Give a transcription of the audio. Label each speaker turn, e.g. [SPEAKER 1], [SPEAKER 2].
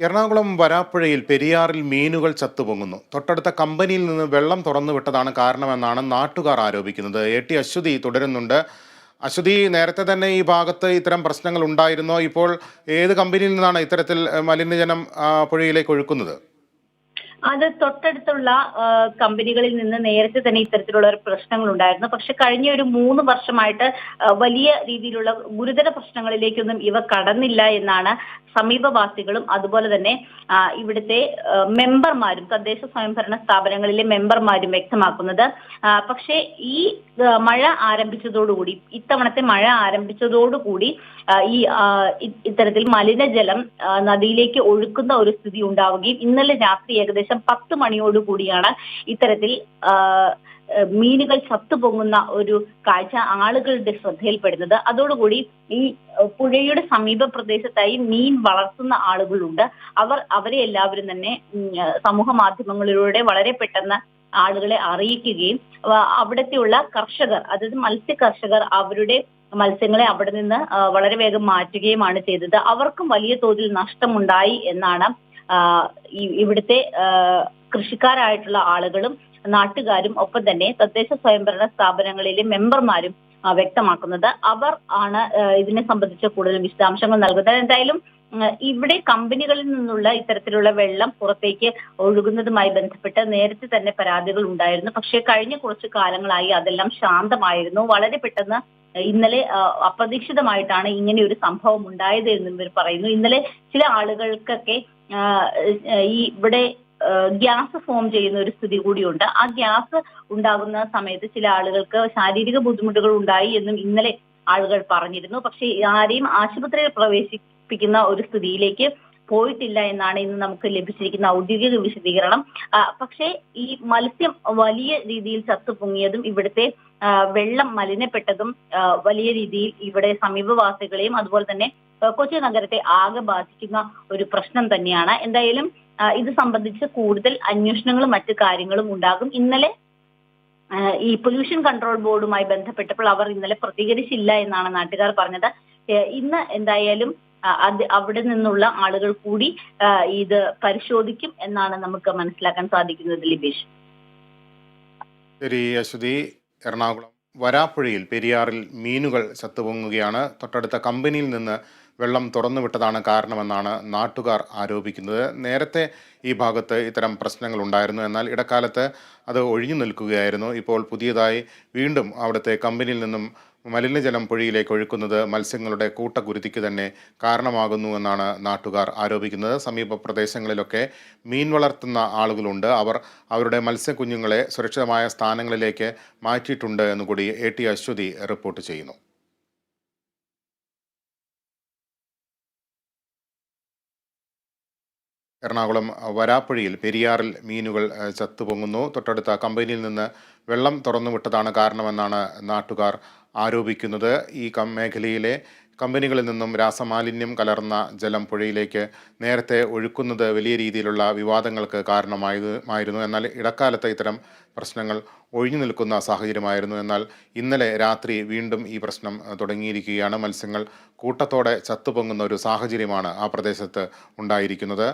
[SPEAKER 1] എറണാകുളം വരാപ്പുഴയിൽ പെരിയാറിൽ മീനുകൾ ചത്തുപൊങ്ങുന്നു. തൊട്ടടുത്ത കമ്പനിയിൽ നിന്ന് വെള്ളം തുറന്നു വിട്ടതാണ് കാരണമെന്നാണ് നാട്ടുകാർ ആരോപിക്കുന്നത്. AT അശ്വതി തുടരുന്നുണ്ട്. അശ്വതി, നേരത്തെ തന്നെ ഈ ഭാഗത്ത് ഇത്തരം പ്രശ്നങ്ങൾ ഉണ്ടായിരുന്നോ? ഇപ്പോൾ ഏത് കമ്പനിയിൽ നിന്നാണ് ഇത്തരത്തിൽ മലിനജലം പുഴയിലേക്ക് ഒഴുക്കുന്നത്?
[SPEAKER 2] അത് തൊട്ടടുത്തുള്ള കമ്പനികളിൽ നിന്ന് നേരത്തെ തന്നെ ഇത്തരത്തിലുള്ള ഒരു പ്രശ്നങ്ങൾ ഉണ്ടായിരുന്നു. പക്ഷെ കഴിഞ്ഞ ഒരു 3 വർഷമായിട്ട് വലിയ രീതിയിലുള്ള ഗുരുതര പ്രശ്നങ്ങളിലേക്കൊന്നും ഇവ കടന്നില്ല എന്നാണ് സമീപവാസികളും അതുപോലെ തന്നെ ഇവിടുത്തെ മെമ്പർമാരും തദ്ദേശ സ്വയംഭരണ സ്ഥാപനങ്ങളിലെ മെമ്പർമാരും വ്യക്തമാക്കുന്നത്. പക്ഷേ ഈ മഴ ആരംഭിച്ചതോടുകൂടി ഇത്തവണത്തെ മഴ ആരംഭിച്ചതോടുകൂടി ഈ ഇത്തരത്തിൽ മലിനജലം നദിയിലേക്ക് ഒഴുക്കുന്ന ഒരു സ്ഥിതി ഉണ്ടാവുകയും ഇന്നലെ രാത്രി ഏകദേശം 10 മണിയോടുകൂടിയാണ് ഇത്തരത്തിൽ മീനുകൾ ചത്തുപൊങ്ങുന്ന ഒരു കാഴ്ച ആളുകളുടെ ശ്രദ്ധയിൽപ്പെടുന്നത്. അതോടുകൂടി ഈ പുഴയുടെ സമീപ പ്രദേശത്തായി മീൻ വളർത്തുന്ന ആളുകളുണ്ട്. അവരെ എല്ലാവരും തന്നെ സമൂഹ മാധ്യമങ്ങളിലൂടെ വളരെ പെട്ടെന്ന് ആളുകളെ അറിയിക്കുകയും അവിടത്തെയുള്ള കർഷകർ, അതായത് മത്സ്യ കർഷകർ, അവരുടെ മത്സ്യങ്ങളെ അവിടെ നിന്ന് വളരെ വേഗം മാറ്റുകയുമാണ് ചെയ്തത്. അവർക്കും വലിയ തോതിൽ നഷ്ടമുണ്ടായി എന്നാണ് ഇവിടുത്തെ കൃഷിക്കാരായിട്ടുള്ള ആളുകളും നാട്ടുകാരും ഒപ്പം തന്നെ തദ്ദേശ സ്വയംഭരണ സ്ഥാപനങ്ങളിലെ മെമ്പർമാരും വ്യക്തമാക്കുന്നത്. അവർ ആണ് ഇതിനെ സംബന്ധിച്ച് കൂടുതൽ വിശദാംശങ്ങൾ നൽകുന്നത്. എന്തായാലും ഇവിടെ കമ്പനികളിൽ നിന്നുള്ള ഇത്തരത്തിലുള്ള വെള്ളം പുറത്തേക്ക് ഒഴുകുന്നതുമായി ബന്ധപ്പെട്ട് നേരത്തെ തന്നെ പരാതികൾ ഉണ്ടായിരുന്നു. പക്ഷേ കഴിഞ്ഞ കുറച്ചു കാലങ്ങളായി അതെല്ലാം ശാന്തമായിരുന്നു. വളരെ പെട്ടെന്ന് ഇന്നലെ അപ്രതീക്ഷിതമായിട്ടാണ് ഇങ്ങനെ ഒരു സംഭവം ഉണ്ടായത് എന്ന് ഇവർ പറയുന്നു. ഇന്നലെ ചില ആളുകൾക്കൊക്കെ ഈ ഇവിടെ ഗ്യാസ് ഫോം ചെയ്യുന്ന ഒരു സ്ഥിതി കൂടിയുണ്ട്. ആ ഗ്യാസ് ഉണ്ടാകുന്ന സമയത്ത് ചില ആളുകൾക്ക് ശാരീരിക ബുദ്ധിമുട്ടുകൾ ഉണ്ടായി എന്നും ഇന്നലെ ആളുകൾ പറഞ്ഞിരുന്നു. പക്ഷേ ആരെയും ആശുപത്രിയിൽ പ്രവേശിപ്പിക്കുന്ന ഒരു സ്ഥിതിയിലേക്ക് പോയിട്ടില്ല എന്നാണ് ഇന്ന് നമുക്ക് ലഭിച്ചിരിക്കുന്ന ഔദ്യോഗിക വിശദീകരണം. പക്ഷേ ഈ മത്സ്യം വലിയ രീതിയിൽ ചത്തുപൊങ്ങിയതും ഇവിടുത്തെ വെള്ളം മലിനപ്പെട്ടതും വലിയ രീതിയിൽ ഇവിടെ സമീപവാസികളെയും അതുപോലെ തന്നെ കൊച്ചി നഗരത്തെ ആകെ ബാധിക്കുന്ന ഒരു പ്രശ്നം തന്നെയാണ്. എന്തായാലും ഇത് സംബന്ധിച്ച് കൂടുതൽ അന്വേഷണങ്ങളും മറ്റു കാര്യങ്ങളും ഉണ്ടാകും. ഇന്നലെ ഈ പൊല്യൂഷൻ കൺട്രോൾ ബോർഡുമായി ബന്ധപ്പെട്ടപ്പോൾ അവർ ഇന്നലെ പ്രതികരിച്ചില്ല എന്നാണ് നാട്ടുകാർ പറഞ്ഞത്. ഇന്ന് എന്തായാലും അവിടെ നിന്നുള്ള ആളുകൾ കൂടി ഇത് പരിശോധിക്കും എന്നാണ് നമുക്ക് മനസ്സിലാക്കാൻ സാധിക്കുന്നത്. ലിബേഷ്.
[SPEAKER 1] ശരി അശ്വതി. എറണാകുളം വരാപ്പുഴയിൽ പെരിയാറിൽ മീനുകൾ ചത്തുപൊങ്ങുകയാണ്. തൊട്ടടുത്ത കമ്പനിയിൽ നിന്ന് വെള്ളം തുറന്നുവിട്ടതാണ് കാരണമെന്നാണ് നാട്ടുകാർ ആരോപിക്കുന്നത്. നേരത്തെ ഈ ഭാഗത്ത് ഇത്തരം പ്രശ്നങ്ങൾ ഉണ്ടായിരുന്നു, എന്നാൽ ഇടക്കാലത്ത് അത് ഒഴിഞ്ഞു നിൽക്കുകയായിരുന്നു. ഇപ്പോൾ പുതിയതായി വീണ്ടും അവിടുത്തെ കമ്പനിയിൽ നിന്നും മലിനജലം പുഴയിലേക്ക് ഒഴുക്കുന്നത് മത്സ്യങ്ങളുടെ കൂട്ടക്കുരുതിക്ക് തന്നെ കാരണമാകുന്നു എന്നാണ് നാട്ടുകാർ ആരോപിക്കുന്നത്. സമീപ പ്രദേശങ്ങളിലൊക്കെ മീൻ വളർത്തുന്ന ആളുകളുണ്ട്. അവർ അവരുടെ മത്സ്യക്കുഞ്ഞുങ്ങളെ സുരക്ഷിതമായ സ്ഥാനങ്ങളിലേക്ക് മാറ്റിയിട്ടുണ്ട് എന്നുകൂടി AT അശ്വതി റിപ്പോർട്ട് ചെയ്യുന്നു. എറണാകുളം വരാപ്പുഴയിൽ പെരിയാറിൽ മീനുകൾ ചത്തുപൊങ്ങുന്നു. തൊട്ടടുത്ത കമ്പനിയിൽ നിന്ന് വെള്ളം തുറന്നുവിട്ടതാണ് കാരണമെന്നാണ് നാട്ടുകാർ ആരോപിക്കുന്നത്. ഈ മേഖലയിലെ കമ്പനികളിൽ നിന്നും രാസമാലിന്യം കലർന്ന ജലം പുഴയിലേക്ക് നേരത്തെ ഒഴുക്കുന്നത് വലിയ രീതിയിലുള്ള വിവാദങ്ങൾക്ക് കാരണമായിരുന്നു. എന്നാൽ ഇടക്കാലത്ത് ഇത്തരം പ്രശ്നങ്ങൾ ഒഴിഞ്ഞു നിൽക്കുന്ന സാഹചര്യമായിരുന്നു. എന്നാൽ ഇന്നലെ രാത്രി വീണ്ടും ഈ പ്രശ്നം തുടങ്ങിയിരിക്കുകയാണ്. മത്സ്യങ്ങൾ കൂട്ടത്തോടെ ചത്തുപൊങ്ങുന്ന ഒരു സാഹചര്യമാണ് ആ പ്രദേശത്ത് ഉണ്ടായിരിക്കുന്നത്.